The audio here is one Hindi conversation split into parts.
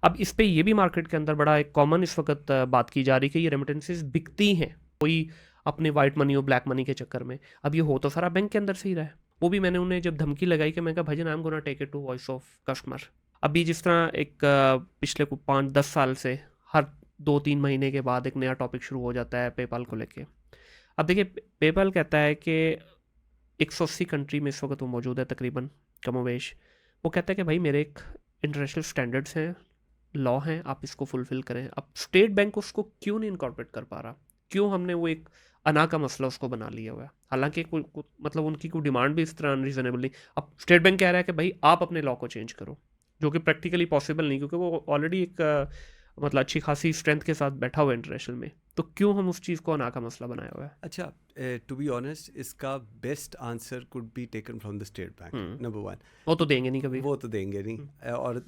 अब इस पे ये भी मार्केट के अंदर बड़ा एक कॉमन इस वक्त बात की जा रही है कि ये रेमिटेंसेस बिकती हैं कोई अपने वाइट मनी और ब्लैक मनी के चक्कर में। अब ये हो तो सारा बैंक के अंदर से ही रहा है। वो भी मैंने उन्हें जब धमकी लगाई कि मैं कहा भाईजान I am gonna take it to voice of customer. अभी जिस तरह एक पिछले को 5-10 साल से हर 2-3 महीने के बाद एक नया टॉपिक शुरू हो जाता है पेपाल को लेके। अब देखिए पेपाल कहता है कि 180 कंट्री में इस वक्त वो मौजूद है तकरीबन कमोवेश। वो कहता है कि भाई मेरे एक इंटरनेशनल स्टैंडर्ड्स हैं, लॉ हैं, आप इसको फुलफिल करें। अब स्टेट बैंक उसको क्यों नहीं इनकॉर्पोरेट कर पा रहा? क्यों हमने वो एक अना का मसला उसको बना लिया हुआ है? हालांकि मतलब उनकी कोई डिमांड भी इस तरह अनरीजनेबल नहीं। अब स्टेट बैंक कह रहा है कि भाई आप अपने लॉ को चेंज करो, जो कि प्रैक्टिकली पॉसिबल नहीं, क्योंकि वो ऑलरेडी एक मतलब अच्छी खासी स्ट्रेंथ के साथ बैठा हुआ है इंटरनेशनल में। तो क्यों हम उस चीज़ को अना का मसला बनाया हुआ है? अच्छा, टू बी ऑनेस्ट इसका best answer could be taken from the state bank. Number one, वो तो देंगे नहीं कभी। वो तो देंगे नहीं, और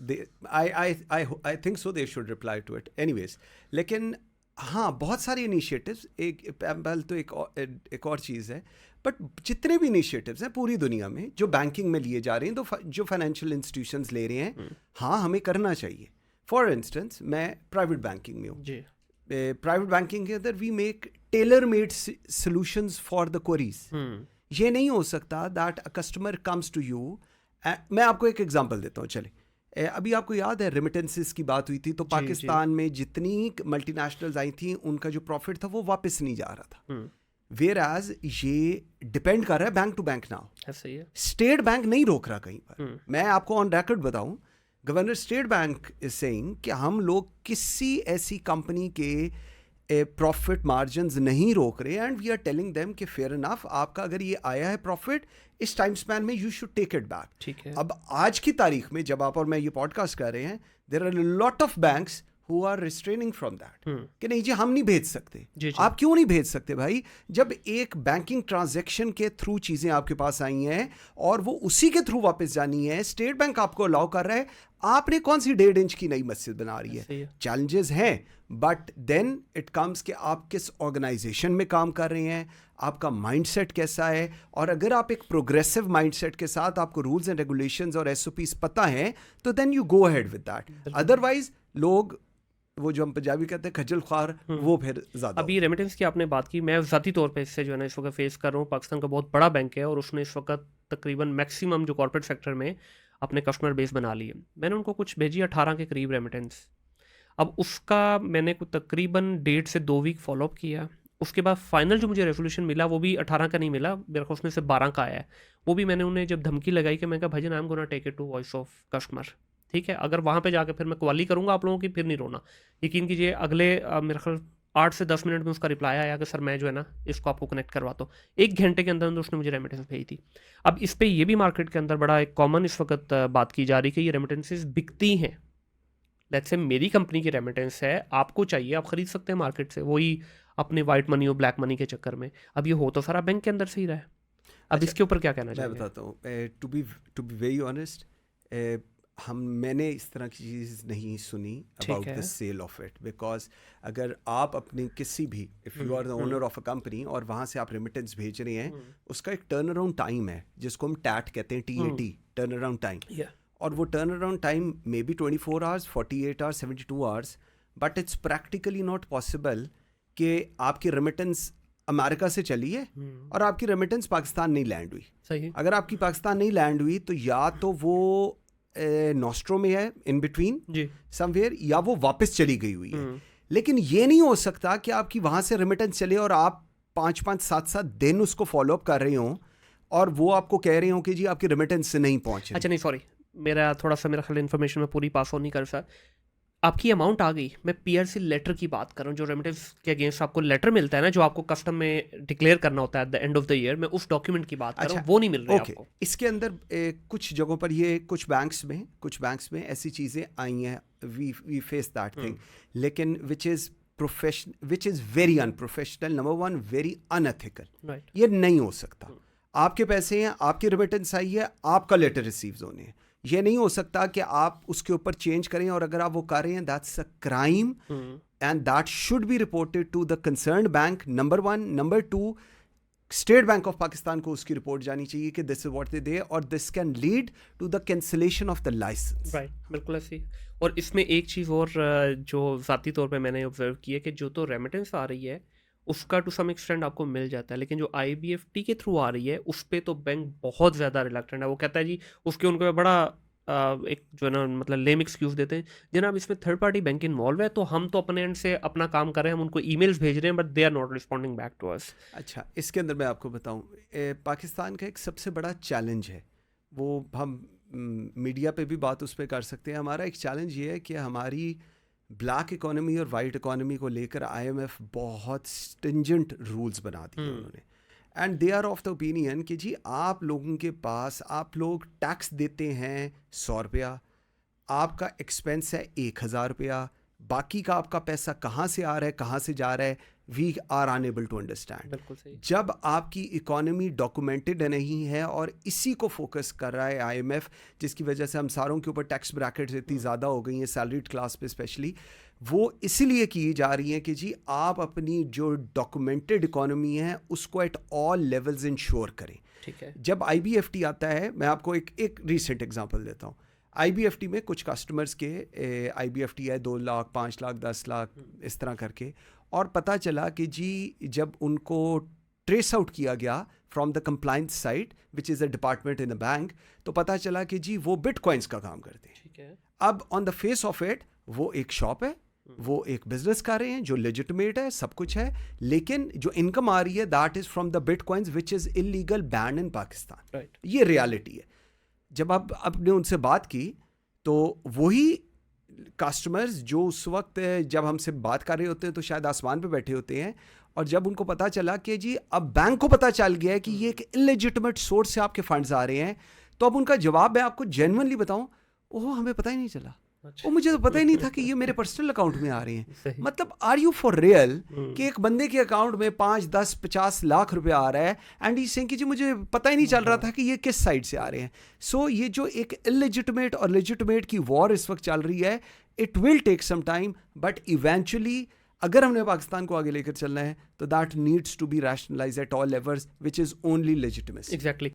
I think so they should reply to it anyways. लेकिन हाँ, बहुत सारे इनिशिएटिव्स, पहले तो एक और चीज़ है, बट जितने भी इनिशिएटिव्स हैं पूरी दुनिया में जो बैंकिंग में लिए जा रहे हैं, तो जो फाइनेंशियल इंस्टीट्यूशंस ले रहे हैं, हाँ हमें करना चाहिए। फॉर इंस्टेंस मैं प्राइवेट बैंकिंग में हूँ। जी। प्राइवेट बैंकिंग के अंदर we make tailor made solutions for the queries. ये नहीं हो सकता that a customer comes to you. मैं आपको एक एग्जांपल देता हूँ, चले। अभी आपको याद है रेमिटेंसेस की बात हुई थी, तो पाकिस्तान में जितनी मल्टीनेशनल्स आई थी उनका जो प्रॉफिट था वो वापस नहीं जा रहा था। वेयर एज ये डिपेंड कर रहा है bank to bank now. State bank नहीं रोक रहा कहीं पर। मैं आपको ऑन रिकॉर्ड बताऊं, governor state bank is saying कि हम लोग किसी ऐसी कंपनी के प्रॉफिट मार्जिन्स नहीं रोक रहे, and we are telling them कि फेयर इनफ, आपका अगर ये आया है प्रॉफिट इस टाइम स्पैन में, you should take it back. ठीक है। अब आज की तारीख में जब आप और मैं ये पॉडकास्ट कर रहे हैं, there are lot of banks who are restraining from that, कि नहीं जी हम नहीं भेज सकते। आप क्यों नहीं भेज सकते भाई? जब एक बैंकिंग ट्रांजैक्शन के थ्रू चीजें आपके पास आई हैं और वो उसी के थ्रू वापस जानी है, स्टेट बैंक आपको अलाउ कर रहा है, आपने कौन सी 1.5 इंच की नई मस्जिद बना रही है? चैलेंजेस हैं, बट देन इट कम्स कि आप किस ऑर्गेनाइजेशन में काम कर रहे हैं, आपका माइंडसेट कैसा है। और अगर आप एक प्रोग्रेसिव माइंडसेट के साथ, आपको रूल्स एंड रेगुलेशंस और एसओपीज पता है, तो then you go ahead with that. Otherwise लोग, वो जो हम पंजाबी कहते हैं खज्जल ख्वार, वो फिर ज़्यादा। अभी रेमिटेंस की आपने बात की, मैं ज़ाती तौर पे इससे जो है ना इस वक्त फेस कर रहा हूँ। पाकिस्तान का बहुत बड़ा बैंक है और उसने इस वक्त तकरीबन मैक्सिमम जो कॉर्पोरेट सेक्टर में अपने कस्टमर बेस बना लिए। मैंने उनको कुछ भेजी 18 के करीब रेमिटेंस। अब उसका मैंने कुछ तकरीबन 1.5 से 2 वीक फॉलोअप किया। उसके बाद फाइनल जो मुझे रेजोल्यूशन मिला वो भी 18 का नहीं मिला, मेरे को उसमें से 12 का आया है। वो भी मैंने उन्हें जब धमकी लगाई कि मैं कहा भाईजान I am gonna take it to voice of customer. ठीक है, अगर वहाँ पे जाकर फिर मैं क्वाली करूँगा आप लोगों की, फिर नहीं रोना। यकीन कीजिए अगले मेरे ख्याल 8 से 10 मिनट में उसका रिप्लाई आया कि सर मैं जो है ना इसको आपको कनेक्ट करवाता हूँ। 1 घंटे के अंदर अंदर उसने मुझे रेमिटेंस भेजी थी। अब इस पे ये भी मार्केट के अंदर बड़ा एक कॉमन इस वक्त बात की जा रही है कि ये रेमिटेंसेस बिकती हैं। लेट्स से मेरी कंपनी की रेमिटेंस है, आपको चाहिए, आप खरीद सकते हैं मार्केट से, वही अपने वाइट मनी और ब्लैक मनी के चक्कर में। अब ये हो तो सारा बैंक के अंदर से ही रहा है। अब अच्छा, इसके ऊपर क्या कहना चाहिए? मैं बताता हूँ, टू बी वेरी ऑनेस्ट, मैंने इस तरह की चीज़ नहीं सुनी about the sale of it. Because अगर आप अपनी किसी भी, if you are the owner of a company और वहाँ से आप रेमिटेंस भेज रहे हैं, उसका एक टर्न अराउंड टाइम है जिसको हम टैट कहते हैं, TAT, टर्न अराउंड टाइम। और वो turn around time may be 24 hours, 48 hours, 72 hours, but it's practically not possible कि आपकी रेमिटेंस अमेरिका से चली है और आपकी रेमिटेंस पाकिस्तान नहीं लैंड हुई। सही। अगर आपकी पाकिस्तान नहीं लैंड हुई तो या तो वो नॉस्ट्रो में है इन बिटवीन समवेयर, या वो वापस चली गई हुई है। लेकिन ये नहीं हो सकता कि आपकी वहां से रेमिटेंस चले और आप 5-5, 7-7 दिन उसको फॉलोअप कर रहे हो और वो आपको कह रहे हो कि जी आपकी रेमिटेंस से नहीं पहुंच रही। अच्छा नहीं, सॉरी, मेरा थोड़ा सा मेरा ख्याल इन्फॉर्मेशन में पूरी पास ऑन नहीं कर सर। आपकी अमाउंट आ गई, मैं PRC लेटर की बात कर रहा हूँ, जो रेमिटेंस के अगेंस्ट आपको लेटर मिलता है ना, जो आपको कस्टम में डिक्लेयर करना होता है at the end of the year, मैं उस डॉक्यूमेंट की बात कर रहा हूँ, वो नहीं मिल रही आपको। इसके अंदर कुछ जगहों पर ये कुछ बैंक्स में ऐसी चीज़ें आई हैं, वी फेस दैट थिंग, लेकिन which is very unprofessional, number one, very unethical. ये नहीं हो सकता। आपके पैसे हैं, आपकी रेमिटेंस आई है, आपका लेटर रिसीव होने हैं। ये नहीं हो सकता कि आप उसके ऊपर चेंज करें, और अगर आप वो कर रहे हैं that's a crime and that should be reported to the concerned bank, number one. Number two, state bank of Pakistan को उसकी रिपोर्ट जानी चाहिए कि this is what they they, और this can lead to the cancellation of the licence. Right, बिल्कुल ऐसी। और इसमें एक चीज़ और जो ज़ाती तौर पे मैंने ऑब्जर्व की है कि जो तो रेमिटेंस आ रही है उसका टू सम एक्सटेंड आपको मिल जाता है, लेकिन जो IBFT के थ्रू आ रही है उस पर तो बैंक बहुत ज़्यादा रिलक्टेंट है। वो कहता है जी, उसके उनको बड़ा एक जो है ना मतलब लेम एक्सक्यूज़ देते हैं, जनाब इसमें थर्ड पार्टी बैंक इन्वॉल्व है तो हम तो अपने एंड से अपना काम कर रहे हैं, हम उनको ईमेल्स भेज रहे हैं but they are not responding back to us. अच्छा, इसके अंदर मैं आपको बताऊं, पाकिस्तान का एक सबसे बड़ा चैलेंज है, वो हम मीडिया पे भी बात उस पर कर सकते हैं। हमारा एक चैलेंज ये है कि हमारी ब्लैक इकोनॉमी और वाइट इकोनॉमी को लेकर IMF बहुत स्टिंजेंट रूल्स बना दिए उन्होंने, and they are of the opinion कि जी आप लोगों के पास, आप लोग टैक्स देते हैं 100 रुपया, आपका एक्सपेंस है 1000 रुपया, बाकी का आपका पैसा कहाँ से आ रहा है, कहाँ से जा रहा है, we are unable to understand. बिल्कुल सही। जब आपकी इकोनॉमी डॉक्यूमेंटेड नहीं है, और इसी को फोकस कर रहा है IMF, जिसकी वजह से हम सारों के ऊपर टैक्स ब्रैकेट्स इतनी ज़्यादा हो गई हैं, सैलरीड क्लास पे स्पेशली, वो इसीलिए की जा रही है कि जी आप अपनी जो डॉक्यूमेंटेड इकोनॉमी है उसको एट ऑल लेवल्स इंश्योर करें। ठीक है। जब IBFT आता है, मैं आपको एक रीसेंट एग्जांपल देता हूँ। IBFT में कुछ कस्टमर्स के IBFT है 2 लाख, 5 लाख, 10 लाख इस तरह करके, और पता चला कि जी जब उनको ट्रेस आउट किया गया from the compliance side which is a department in a bank, तो पता चला कि जी वो बिटकॉइंस का काम करते हैं। ठीक है। अब on the face of it वो एक शॉप है, वो एक बिजनेस कर रहे हैं जो लेजिटिमेट है, सब कुछ है, लेकिन जो इनकम आ रही है that is from the bitcoins which is illegal ban in Pakistan. Right. ये रियलिटी है। जब आप आपने उनसे बात की तो वही कस्टमर्स जो उस वक्त जब हमसे बात कर रहे होते हैं तो शायद आसमान पे बैठे होते हैं, और जब उनको पता चला कि जी अब बैंक को पता चल गया है कि ये एक इलेजिटिमेट सोर्स से आपके फंड्स आ रहे हैं, तो अब उनका जवाब मैं आपको जेन्युइनली बताऊं, ओह हमें पता ही नहीं चला, अच्छा। वो मुझे तो पता ही नहीं था कि ये मेरे पर्सनल अकाउंट में आ रहे हैं। सही। मतलब आर यू फॉर रियल कि एक बंदे के अकाउंट में 5, 10, 50 लाख रुपए आ रहा है, एंड ई सेइंग कि जी मुझे पता ही नहीं चल रहा था कि ये किस साइड से आ रहे हैं। सो ये जो एक इलेजिटिमेट और लेजिटिमेट की वॉर इस वक्त चल रही है, it will take some time, but eventually अगर हमने पाकिस्तान को आगे लेकर चलना है तो that needs to be rationalize at all levels, which is only legitimacy. Exactly.